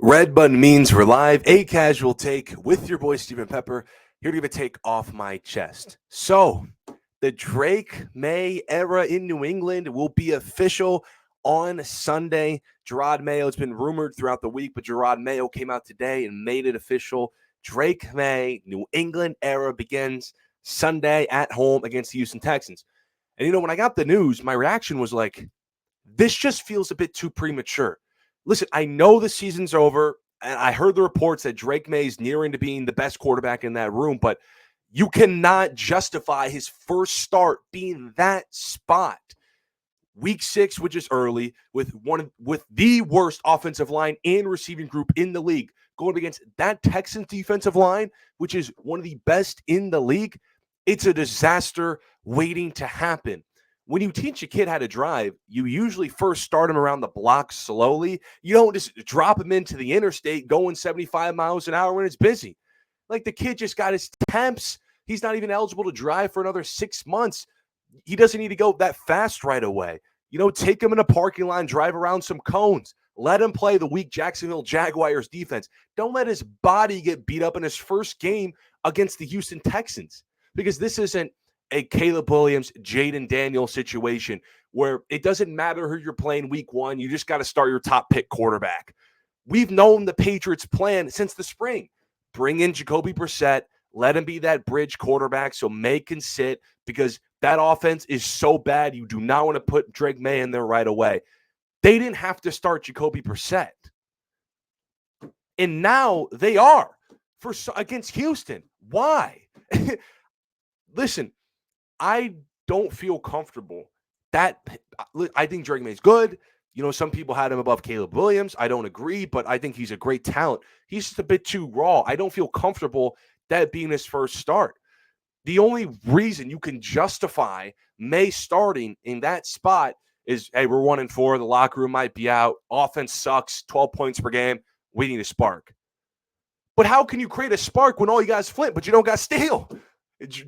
Red button means we're live. A casual take with your boy Stephen Pepper. Here to give a take off my chest. So, the Drake Maye era in New England will be official on Sunday. Drake Maye has been rumored throughout the week, but Drake Maye came out today and made it official. Drake Maye, New England era begins Sunday at home against the Houston Texans. And when I got the news, my reaction was like, this just feels a bit too premature. Listen, I know the season's over, and I heard the reports that Drake Maye's nearing to being the best quarterback in that room, but you cannot justify his first start being that spot. Week 6, which is early, with the worst offensive line and receiving group in the league, going against that Texans defensive line, which is one of the best in the league. It's a disaster waiting to happen. When you teach a kid how to drive, you usually first start him around the block slowly. You don't just drop him into the interstate going 75 miles an hour when it's busy. Like, the kid just got his temps. He's not even eligible to drive for another 6 months. He doesn't need to go that fast right away. Take him in a parking lot, drive around some cones. Let him play the weak Jacksonville Jaguars defense. Don't let his body get beat up in his first game against the Houston Texans, because this isn't a Caleb Williams, Jaden Daniels situation where it doesn't matter who you're playing week 1. You just got to start your top pick quarterback. We've known the Patriots' plan since the spring. Bring in Jacoby Brissett. Let him be that bridge quarterback so Maye can sit, because that offense is so bad. You do not want to put Drake Maye in there right away. They didn't have to start Jacoby Brissett. And now they are against Houston. Why? Listen, I don't feel comfortable that I think Drake Maye's good. Some people had him above Caleb Williams. I don't agree, but I think he's a great talent. He's just a bit too raw. I don't feel comfortable that being his first start. The only reason you can justify Maye starting in that spot is, hey, we're 1-4. The locker room might be out. Offense sucks. 12 points per game. We need a spark. But how can you create a spark when all you got is Flint, but you don't got Steele?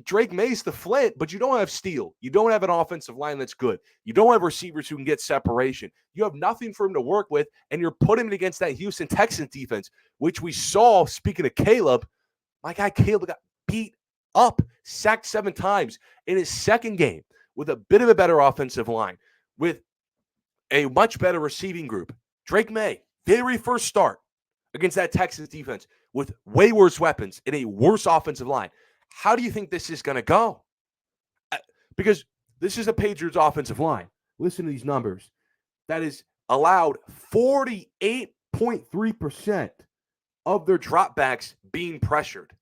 Drake Maye's the Flint, but you don't have Steele. You don't have an offensive line that's good. You don't have receivers who can get separation. You have nothing for him to work with, and you're putting him against that Houston Texans defense, which we saw, speaking of Caleb, my guy Caleb got beat up, sacked 7 times in his second game with a bit of a better offensive line, with a much better receiving group. Drake Maye, very first start against that Texans defense with way worse weapons and a worse offensive line. How do you think this is going to go? Because this is a Patriots offensive line. Listen to these numbers. That is allowed 48.3% of their dropbacks being pressured.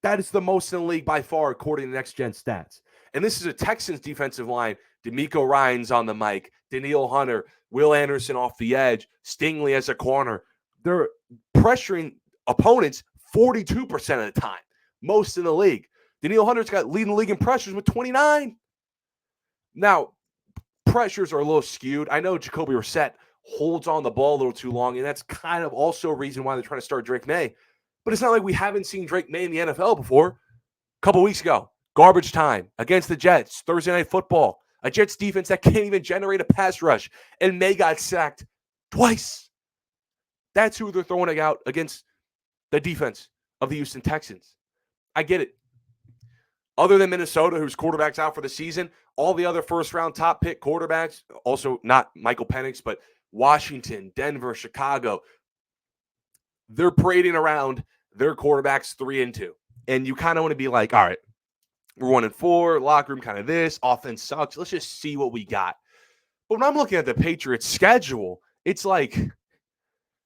That is the most in the league by far, according to Next Gen Stats. And this is a Texans defensive line. D'Amico Ryans on the mic, Danielle Hunter, Will Anderson off the edge, Stingley as a corner. They're pressuring opponents 42% of the time. Most in the league. Danielle Hunter's got leading the league in pressures with 29. Now, pressures are a little skewed. I know Jacoby Brissett holds on the ball a little too long, and that's kind of also a reason why they're trying to start Drake Maye. But it's not like we haven't seen Drake Maye in the NFL before. A couple weeks ago, garbage time against the Jets, Thursday Night Football, a Jets defense that can't even generate a pass rush, and Maye got sacked twice. That's who they're throwing out against the defense of the Houston Texans. I get it. Other than Minnesota, whose quarterback's out for the season, all the other first-round top-pick quarterbacks, also not Michael Penix, but Washington, Denver, Chicago, they're parading around their quarterbacks 3-2. And you kind of want to be like, all right, we're 1-4, locker room kind of this, offense sucks. Let's just see what we got. But when I'm looking at the Patriots' schedule, it's like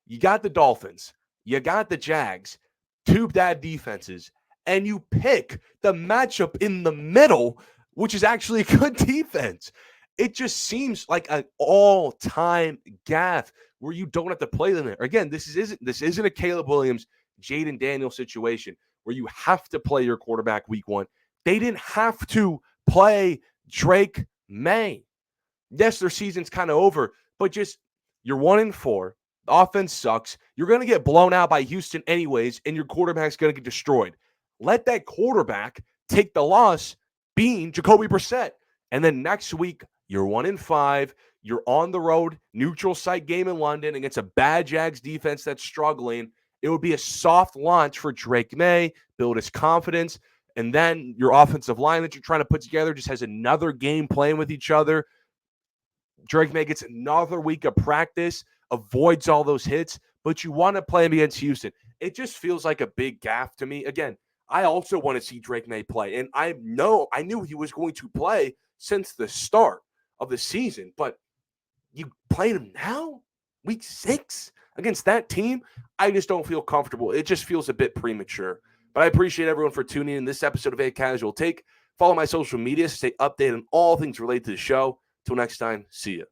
you got the Dolphins, you got the Jags, 2 bad defenses, and you pick the matchup in the middle, which is actually a good defense. It just seems like an all-time gaffe where you don't have to play them there. Again, this isn't a Caleb Williams, Jaden Daniels situation where you have to play your quarterback week 1. They didn't have to play Drake Maye. Yes, their season's kind of over, but just you're 1-4. The offense sucks. You're going to get blown out by Houston anyways, and your quarterback's going to get destroyed. Let that quarterback take the loss being Jacoby Brissett. And then next week, you're 1-5. You're on the road, neutral site game in London against a bad Jags defense that's struggling. It would be a soft launch for Drake Maye, build his confidence, and then your offensive line that you're trying to put together just has another game playing with each other. Drake Maye gets another week of practice, avoids all those hits, but you want to play him against Houston. It just feels like a big gaffe to me. Again, I also want to see Drake Maye play, and I knew he was going to play since the start of the season, but you played him now, week 6, against that team? I just don't feel comfortable. It just feels a bit premature. But I appreciate everyone for tuning in this episode of A Casual Take. Follow my social media to stay updated on all things related to the show. Till next time, see ya.